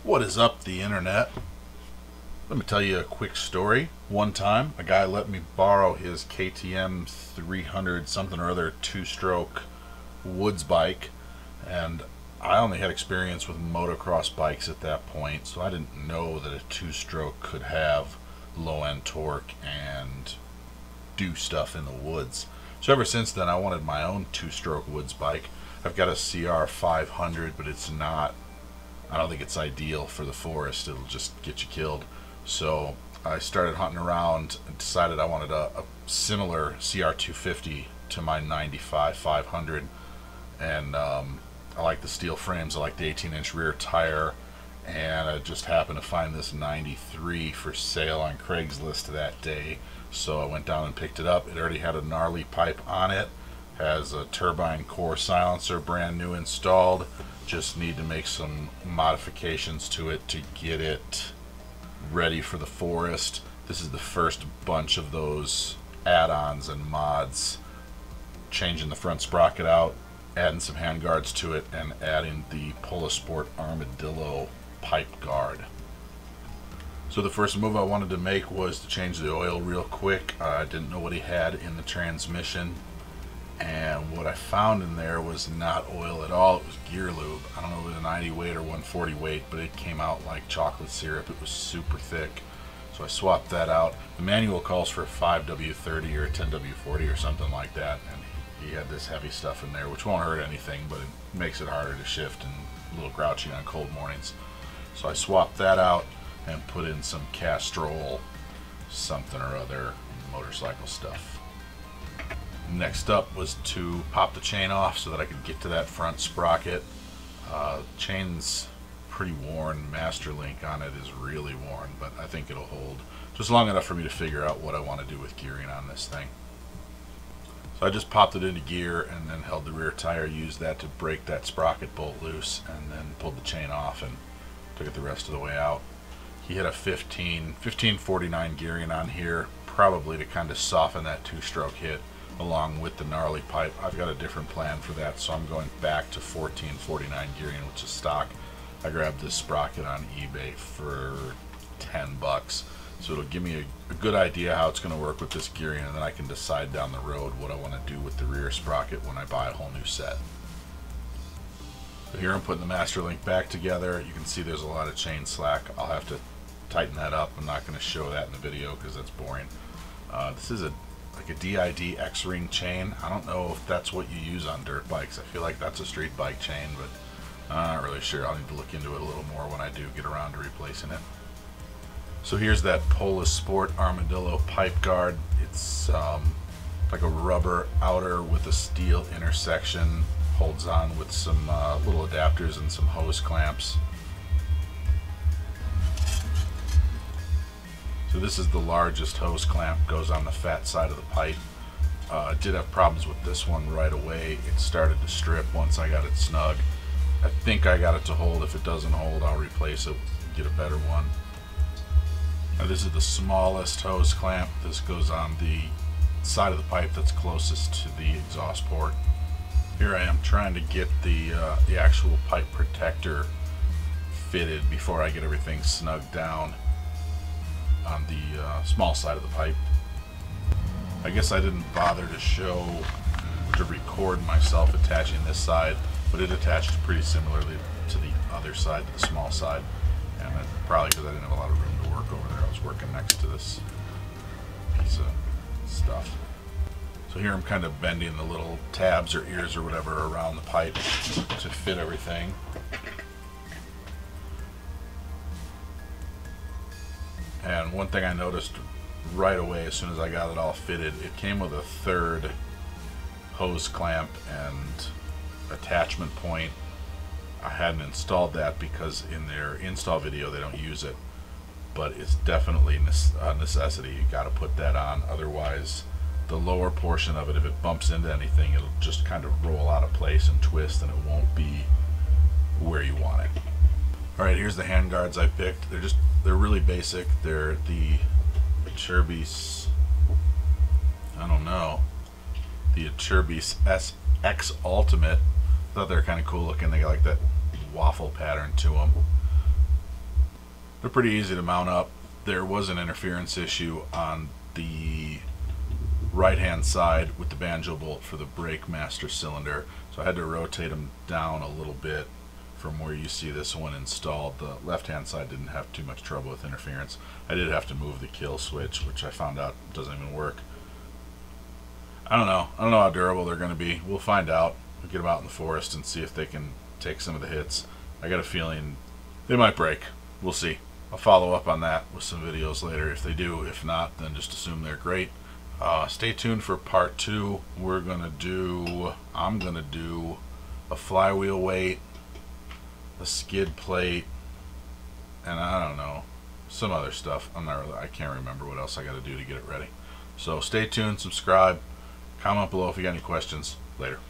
What is up, the internet? Let me tell you a quick story. One time, a guy let me borrow his KTM 300 something or other two-stroke woods bike, and I only had experience with motocross bikes at that point, so I didn't know that a two-stroke could have low-end torque and do stuff in the woods. So ever since then, I wanted my own two-stroke woods bike. I've got a CR250, but I don't think it's ideal for the forest. It'll just get you killed. So I started hunting around and decided I wanted a similar CR250 to my 95 500. And I like the steel frames. I like the 18-inch rear tire. And I just happened to find this 93 for sale on Craigslist that day. So I went down and picked it up. It already had a gnarly pipe on it. Has a turbine core silencer brand new installed. Just need to make some modifications to it to get it ready for the forest. This is the first bunch of those add-ons and mods. Changing the front sprocket out, adding some hand guards to it, and adding the Sport Armadillo pipe guard. So the first move I wanted to make was to change the oil real quick. I didn't know what he had in the transmission, and what I found in there was not oil at all. It was gear lube. I don't know if it was a 90 weight or 140 weight, but it came out like chocolate syrup. It was super thick. So I swapped that out. The manual calls for a 5W30 or a 10W40 or something like that, and he had this heavy stuff in there, which won't hurt anything, but it makes it harder to shift and a little grouchy on cold mornings. So I swapped that out and put in some Castrol something or other motorcycle stuff. Next up was to pop the chain off so that I could get to that front sprocket. Chain's pretty worn. Master link on it is really worn, but I think it'll hold just long enough for me to figure out what I want to do with gearing on this thing. So I just popped it into gear and then held the rear tire, used that to break that sprocket bolt loose, and then pulled the chain off and took it the rest of the way out. He had a 1549 gearing on here, probably to kind of soften that two-stroke hit along with the gnarly pipe. I've got a different plan for that, so I'm going back to 1449 gearing, which is stock. I grabbed this sprocket on eBay for 10 bucks, so it'll give me a good idea how it's going to work with this gearing, and then I can decide down the road what I want to do with the rear sprocket when I buy a whole new set. So here I'm putting the master link back together. You can see there's a lot of chain slack. I'll have to tighten that up. I'm not going to show that in the video because that's boring. This is like a DID X-ring chain. I don't know if that's what you use on dirt bikes. I feel like that's a street bike chain, but I'm not really sure. I'll need to look into it a little more when I do get around to replacing it. So here's that Sport Armadillo pipe guard. It's like a rubber outer with a steel intersection. Holds on with some little adapters and some hose clamps. So this is the largest hose clamp, goes on the fat side of the pipe. I did have problems with this one right away. It started to strip once I got it snug. I think I got it to hold. If it doesn't hold, I'll replace it and get a better one. Now this is the smallest hose clamp. This goes on the side of the pipe that's closest to the exhaust port. Here I am trying to get the actual pipe protector fitted before I get everything snugged down on the small side of the pipe. I guess I didn't bother to record myself attaching this side, but it attached pretty similarly to the other side, to the small side, and that's probably because I didn't have a lot of room to work over there. I was working next to this piece of stuff. So here I'm kind of bending the little tabs or ears or whatever around the pipe to fit everything. And one thing I noticed right away as soon as I got it all fitted, it came with a third hose clamp and attachment point. I hadn't installed that because in their install video they don't use it, but it's definitely a necessity. You got to put that on, otherwise the lower portion of it, if it bumps into anything, it'll just kind of roll out of place and twist, and it won't be where you want it. Alright, here's the hand guards I picked. They're really basic. They're the Acerbis, I don't know, the Acerbis SX Ultimate. I thought they were kind of cool looking. They got like that waffle pattern to them. They're pretty easy to mount up. There was an interference issue on the right hand side with the banjo bolt for the brake master cylinder, so I had to rotate them down a little bit from where you see this one installed. The left hand side didn't have too much trouble with interference. I did have to move the kill switch, which I found out doesn't even work. I don't know how durable they're going to be. We'll find out. We'll get them out in the forest and see if they can take some of the hits. I got a feeling they might break. We'll see. I'll follow up on that with some videos later if they do. If not, then just assume they're great. Stay tuned for part 2. I'm gonna do a flywheel weight, a skid plate, and I don't know, some other stuff. I can't remember what else I got to do to get it ready. So stay tuned, subscribe, comment below if you got any questions. Later.